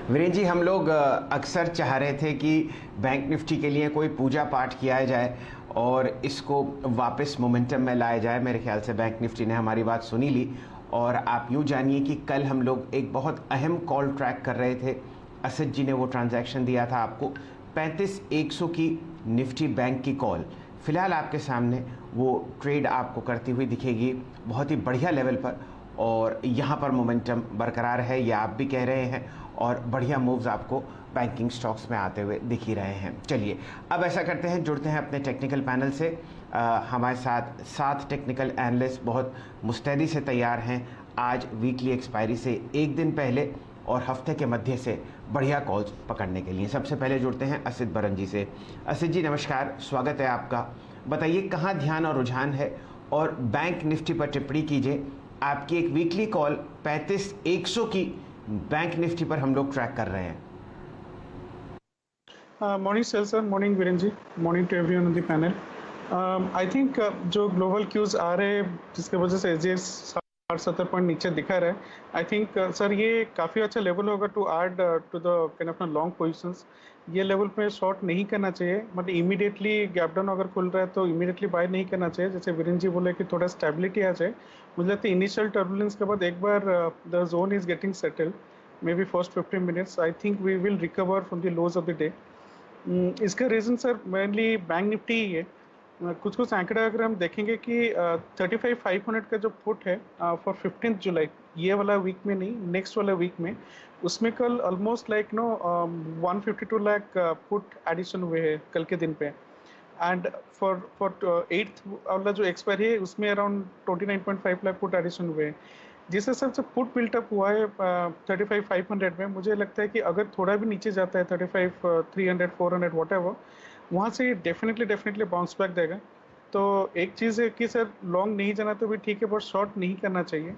वीरेंद्र जी, हम लोग अक्सर चाह रहे थे कि बैंक निफ्टी के लिए कोई पूजा पाठ किया जाए और इसको वापस मोमेंटम में लाया जाए। मेरे ख्याल से बैंक निफ्टी ने हमारी बात सुनी ली और आप यूँ जानिए कि कल हम लोग एक बहुत अहम कॉल ट्रैक कर रहे थे। असद जी ने वो ट्रांजैक्शन दिया था आपको 35,100 की निफ्टी बैंक की कॉल। फ़िलहाल आपके सामने वो ट्रेड आपको करती हुई दिखेगी बहुत ही बढ़िया लेवल पर, और यहाँ पर मोमेंटम बरकरार है, ये आप भी कह रहे हैं, और बढ़िया मूव्स आपको बैंकिंग स्टॉक्स में आते हुए दिख ही रहे हैं। चलिए अब ऐसा करते हैं, जुड़ते हैं अपने टेक्निकल पैनल से। हमारे साथ 7 टेक्निकल एनालिस्ट बहुत मुस्तैदी से तैयार हैं आज वीकली एक्सपायरी से एक दिन पहले और हफ्ते के मध्य से बढ़िया कॉल्स पकड़ने के लिए। सबसे पहले जुड़ते हैं असित बरन जी से। असित जी नमस्कार, स्वागत है आपका। बताइए कहाँ ध्यान और रुझान है, और बैंक निफ्टी पर टिप्पणी कीजिए। आपकी एक वीकली कॉल 35,100 की बैंक निफ्टी पर हम लोग ट्रैक कर रहे हैं। मॉर्निंग सेल sir, morning Virendra ji, morning to everyone on the panel. I think जो ग्लोबल क्यूज आ रहे हैं जिसके वजह से एसजीएक्स 60-70 पॉइंट नीचे दिखा रहा है, आई थिंक सर ये काफ़ी अच्छा लेवल होगा to add to the kind of long positions. ये लेवल पे शॉर्ट नहीं करना चाहिए, मतलब इमीडिएटली गैप डाउन अगर खुल रहा है तो इमीडिएटली बाय नहीं करना चाहिए। जैसे वीरेंद्र जी बोले कि थोड़ा स्टेबिलिटी आ जाए, मुझे लगता है इनिशियल टर्बुलेंस के बाद एक बार the zone is getting settled, maybe first 15 minutes, I think we will recover from the lows of the day. इसका reason sir mainly bank Nifty ही है। कुछ कुछ आंकड़ा अगर हम देखेंगे कि 35,500 का जो पुट है फॉर 15 जुलाई, ये वाला वीक में नहीं, नेक्स्ट वाला वीक में, उसमें कल almost like 152 lakh put addition हुए हैं कल के दिन पे। एंड फॉर 8th वाला जो एक्सपायरी है उसमें अराउंड 29.5 लाख पुट एडिशन हुए हैं। जिस हिसाब से पुट बिल्टअप हुआ है 35,500 में, मुझे लगता है कि अगर थोड़ा भी नीचे जाता है 35,300 400 वॉट एवर, वहाँ से डेफिनेटली बाउंस बैक देगा। तो एक चीज़ है कि सर लॉन्ग नहीं जाना तो भी ठीक है, बट शॉर्ट नहीं करना चाहिए।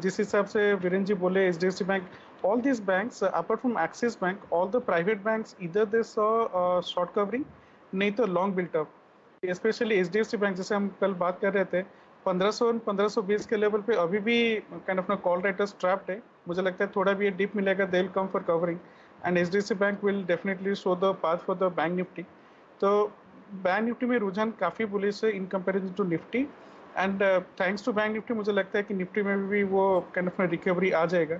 जिस हिसाब से वीरेंद्र जी बोले, HDFC bank, all this banks apart from axis bank, all the private banks इधर दे सॉ शॉर्ट कवरिंग, नहीं तो long built up. Specially HDFC bank, जैसे हम कल बात कर रहे थे, 1500-1520 के लेवल पे अभी भी kind of call writers trapped है। मुझे लगता है थोड़ा भी ये डिप मिलेगा, they will come for covering, and HDFC Bank will definitely show the path for the Bank Nifty. तो बैंक निफ्टी में रुझान काफ़ी बुलिश है in comparison to Nifty, and thanks to Bank Nifty मुझे लगता है कि निफ्टी में भी वो काइंड ऑफ रिकवरी आ जाएगा,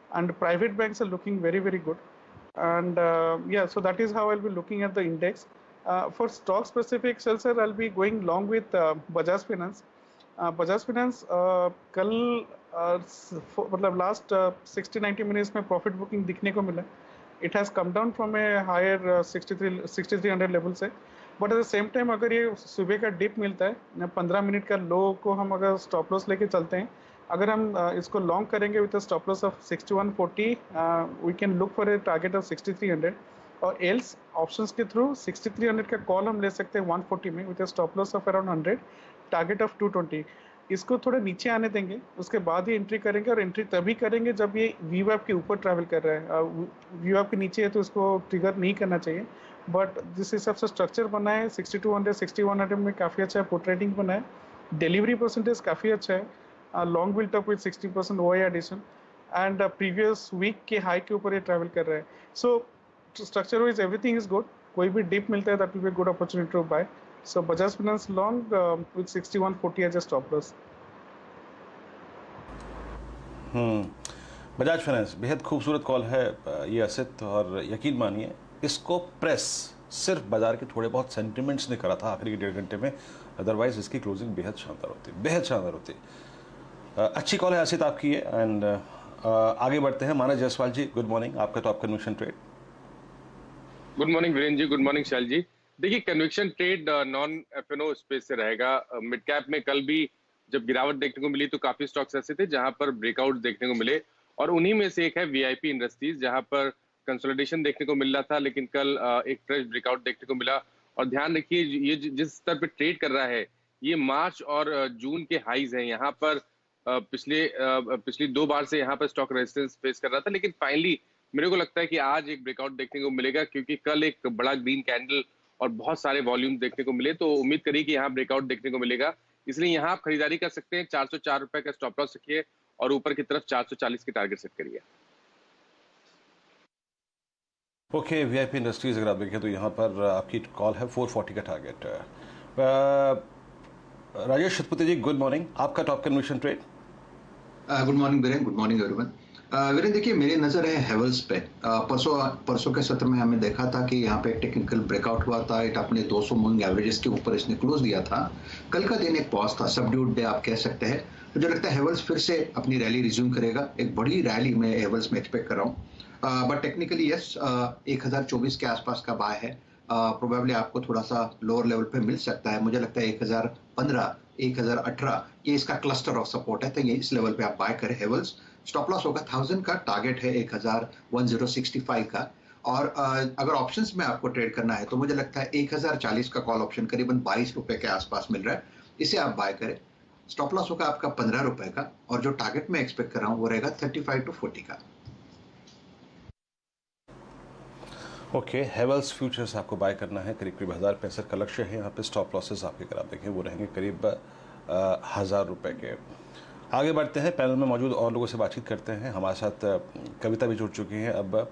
and private banks are looking very very good, and yeah, so that is how I'll be looking at the index. For stock specific sell sir, I'll be going long with Bajaj Finance. Bajaj Finance कल मतलब last 60-90 minutes में profit booking दिखने को मिला। It has come down from a higher 6300 level से, but at the same time अगर ये सुबह का डिप मिलता है 15 मिनट का लो को हम अगर स्टॉप लॉस लेके चलते हैं, अगर हम इसको लॉन्ग करेंगे with stop loss of 6140, we can look for a target of 6300, और एल्स ऑप्शंस के थ्रू 6300 का कॉल हम ले सकते हैं 140 में with stop loss of around 100, target of 220। इसको थोड़ा नीचे आने देंगे, उसके बाद ही एंट्री करेंगे, और एंट्री तभी करेंगे जब ये वीवैप के ऊपर ट्रैवल कर रहा है। वीवैप के नीचे है तो इसको ट्रिगर नहीं करना चाहिए, बट जिस हिसाब से स्ट्रक्चर बना है 6200 6100 में काफ़ी अच्छा पुट रेटिंग बना है, डिलीवरी परसेंटेज काफ़ी अच्छा है, long built up with 60% OI addition, and previous week के हाई के ऊपर ये ट्रैवल कर रहा है। So structure wise everything is good, कोई भी डिप मिलता है that will be good opportunity to buy. So Bajaj Finance long with 6140 as a stop loss. Bajaj finance बेहद खूबसूरत कॉल है ये असित, और यकीन मानिए इसको प्रेस सिर्फ बाजार के थोड़े बहुत सेंटिमेंट्स ने करा था आखिरी के 1.5 घंटे में, अदरवाइज इसकी क्लोजिंग बेहद शानदार होती, बेहद शानदार होती। अच्छी कॉल है असित आपकी ये, एंड आगे बढ़ते हैं। मानस जायसवाल जी, गुड मॉर्निंग, आपका तो आप conviction trade. Good morning Virendra ji, good morning Shail ji. देखिए conviction trade non FNO space से रहेगा। मिड कैप में कल भी जब गिरावट देखने को मिली तो काफी स्टॉक्स ऐसे थे जहां पर ब्रेकआउट देखने को मिले, और उन्हीं में से एक है वीआईपी इंडस्ट्रीज, जहां पर कंसोलिडेशन देखने को मिल रहा था, लेकिन कल एक फ्रेश ब्रेकआउट देखने को मिला। और ध्यान रखिए ये जिस स्तर पर ट्रेड कर रहा है ये मार्च और जून के हाईज हैं। यहाँ पर पिछली 2 बार से यहाँ पर स्टॉक रेजिस्टेंस फेस कर रहा था, लेकिन फाइनली मेरे को लगता है कि आज एक ब्रेकआउट देखने को मिलेगा, क्योंकि कल एक बड़ा ग्रीन कैंडल और बहुत सारे वॉल्यूम देखने को मिले, तो उम्मीद करिए कि यहाँ ब्रेकआउट देखने को मिलेगा। इसलिए यहाँ आप खरीदारी कर सकते हैं। 404 रुपए का स्टॉप लॉस रखिए और ऊपर की तरफ 440 की टारगेट सेट करिए। ओके, वीआईपी इंडस्ट्रीज अगर आप देखें तो यहाँ पर आपकी कॉल है 440 का टारगेट। राजेश शतपति जी, गुड मॉर्निंग। आपका top conviction trade? Good morning Viren, good morning everyone. Viren देखिए, मेरी नज़र है हेवल्स पे। परसों के सत्र में हमने देखा था कि यहाँ पे टेक्निकल ब्रेकआउट हुआ था, इट अपने 200 मूविंग एवरेजेस के ऊपर इसने क्लोज दिया था। कल का दिन एक पॉज था, सबड्यूड डे आप कह सकते हैं। मुझे लगता है हेवल्स फिर से अपनी रैली रिज्यूम करेगा। एक बड़ी रैली मैं हेवल्स में एक्सपेक्ट कर रहा हूँ। बट टेक्निकली यस, 1024 के आसपास का बाय है। प्रोबेबली आपको थोड़ा सा लोअर लेवल पे मिल सकता है। मुझे लगता है 1015, 1018 ये इसका क्लस्टर ऑफ सपोर्ट है, तो ये इस लेवल पे आप बाय करें हेवल्स। स्टॉप लॉस होगा 1000 का, टारगेट है 1065 का। और अगर ऑप्शंस में आपको ट्रेड करना है तो मुझे लगता है 1040 का कॉल ऑप्शन करीबन 22 रुपए के आसपास मिल रहा है, इसे आप बाय करें। स्टॉप लॉस होगा आपका 15 रुपए का, और जो टारगेट मैं एक्सपेक्ट कर रहा हूँ वो रहेगा 35 to 40 का। ओके, हेवल्स फ्यूचर्स आपको बाय करना है, करीब 1065 का लक्ष्य है। यहाँ पे स्टॉप लॉसेस आपके अगर आप देखें वो रहेंगे करीब 1000 रुपए के। आगे बढ़ते हैं, पैनल में मौजूद और लोगों से बातचीत करते हैं। हमारे साथ कविता भी जुड़ चुकी हैं। अब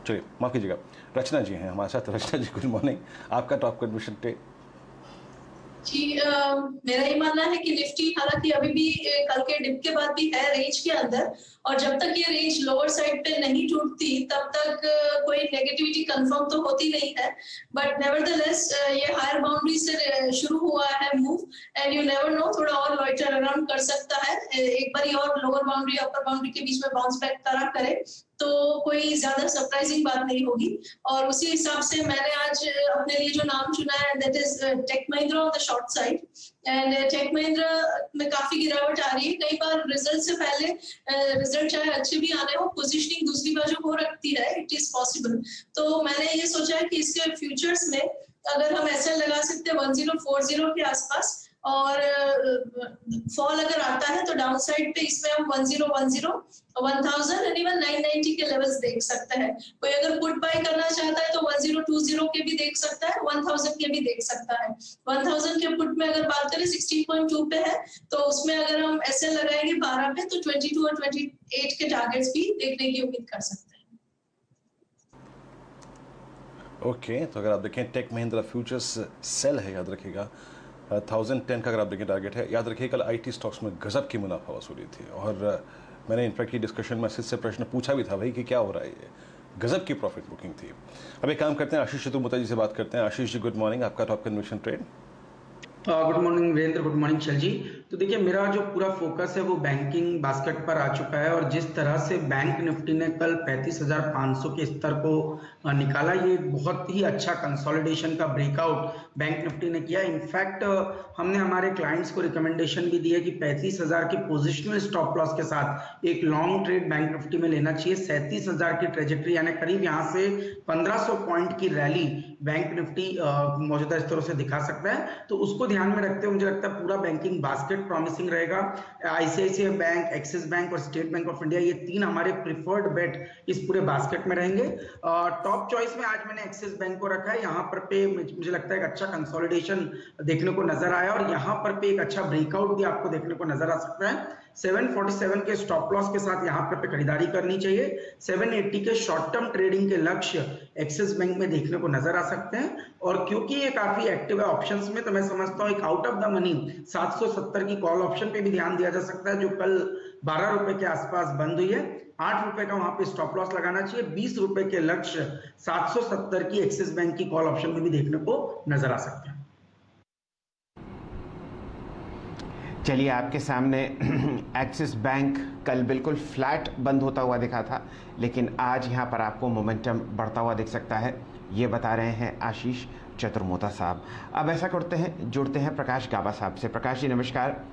चलिए, माफ़ कीजिएगा, रचना जी हैं हमारे साथ। रचना जी, गुड मॉर्निंग। आपका टॉप कन्विक्शन ट्रेड? जी, मेरा ये मानना है कि निफ्टी हालांकि अभी भी कल के डिप के बाद भी है रेंज के अंदर, और जब तक ये रेंज लोअर साइड पे नहीं टूटती तब तक कोई नेगेटिविटी कंफर्म तो होती नहीं है। बट नेवरदलेस ये हायर बाउंड्री से शुरू हुआ है move, and you never know, थोड़ा और लॉइटर अराउंड कर सकता है। एक बारी और लोअर बाउंड्री अपर बाउंड्री के बीच में बाउंस बैक करा करे तो कोई ज्यादा सरप्राइजिंग बात नहीं होगी। और उसी हिसाब से मैंने आज अपने लिए जो नाम चुना है that is Tech Mahindra on the short side. And Tech Mahindra में काफी गिरावट आ रही है। कई बार रिजल्ट से पहले रिजल्ट चाहे अच्छे भी आने हो, पोजीशनिंग दूसरी बाजू हो रखती है, इट इज पॉसिबल। तो मैंने ये सोचा है कि इसके फ्यूचर्स में अगर हम ऐसा लगा सकते हैं 1040 के आसपास, और फॉल अगर आता है तो डाउन साइड पे इसमें हम 1010, 1000 एंड इवन 990 के लेवल्स देख सकते हैं। कोई अगर पुट बाय करना चाहता है तो 1020 के भी देख सकता है, 1000 के भी देख सकता है। 1000 के पुट में अगर बात करें 16.2 पे है, तो उसमें अगर हम ऐसे लगाएंगे 12 पे तो 22 और 28 के टारगेट्स भी देखने की उम्मीद कर सकते हैं। ओके, तो अगर आप देखें टेक महिंद्रा फ्यूचर्स सेल है, याद रखिएगा। 1010 का अगर आप देखें टारगेट है। याद रखिए कल आईटी स्टॉक्स में गजब की मुनाफा वसूली थी, और मैंने इनफैक्ट ये डिस्कशन में से प्रश्न पूछा भी था भाई कि क्या हो रहा है, ये गजब की प्रॉफिट बुकिंग थी। अब एक काम करते हैं, आशीष चतुर्मुता जी से बात करते हैं। Ashish ji, good morning. आपका top conviction trade? Good morning Virendra, good morning Shail ji. तो देखिए, मेरा जो पूरा फोकस है वो बैंकिंग बास्केट पर आ चुका है, और जिस तरह से बैंक निफ्टी ने कल 35,500 के स्तर को निकाला, ये बहुत ही अच्छा कंसोलिडेशन का ब्रेकआउट बैंक निफ्टी ने किया। इनफैक्ट हमने हमारे क्लाइंट्स को रिकमेंडेशन भी दी है कि 35,000 के पोजिशनल स्टॉप लॉस के साथ एक लॉन्ग ट्रेड बैंक निफ्टी में लेना चाहिए। 37,000 की ट्रेजेक्ट्री, यानी करीब यहाँ से 1500 पॉइंट की रैली बैंक निफ्टी मौजूदा स्तरों से दिखा सकता है। तो उसको ध्यान में रखते हुए मुझे लगता है पूरा बैंकिंग बास्केट प्रॉमिसिंग रहेगा। आईसीआईसीआई बैंक, एक्सिस बैंक और स्टेट बैंक ऑफ इंडिया, ये तीन हमारे प्रिफर्ड बेट इस पूरे बास्केट में रहेंगे। टॉप चॉइस में आज मैंने एक्सिस बैंक को रखा है। यहाँ पर पे मुझे लगता है एक अच्छा कंसोलिडेशन देखने को नजर आया, और यहाँ पर पे एक अच्छा ब्रेकआउट भी आपको देखने को नजर आ सकता है। 747 के स्टॉप लॉस के साथ यहाँ पर खरीदारी करनी चाहिए। 780 के शॉर्ट टर्म ट्रेडिंग के लक्ष्य एक्सिस बैंक में देखने को नजर आ सकते हैं, और क्योंकि ये काफी एक्टिव है ऑप्शंस में, तो मैं समझता हूँ एक आउट ऑफ द मनी 770 की कॉल ऑप्शन पे भी ध्यान दिया जा सकता है, जो कल 12 रुपए के आसपास बंद हुई है। 8 रुपए का वहां पे स्टॉप लॉस लगाना चाहिए। 20 रुपए के लक्ष्य 770 की एक्सिस बैंक की कॉल ऑप्शन में भी देखने को नजर आ सकते हैं। चलिए, आपके सामने एक्सिस बैंक कल बिल्कुल फ्लैट बंद होता हुआ दिखा था, लेकिन आज यहाँ पर आपको मोमेंटम बढ़ता हुआ दिख सकता है, ये बता रहे हैं आशीष चतुर्मुता साहब। अब ऐसा करते हैं, जुड़ते हैं प्रकाश गाबा साहब से। प्रकाश जी, नमस्कार।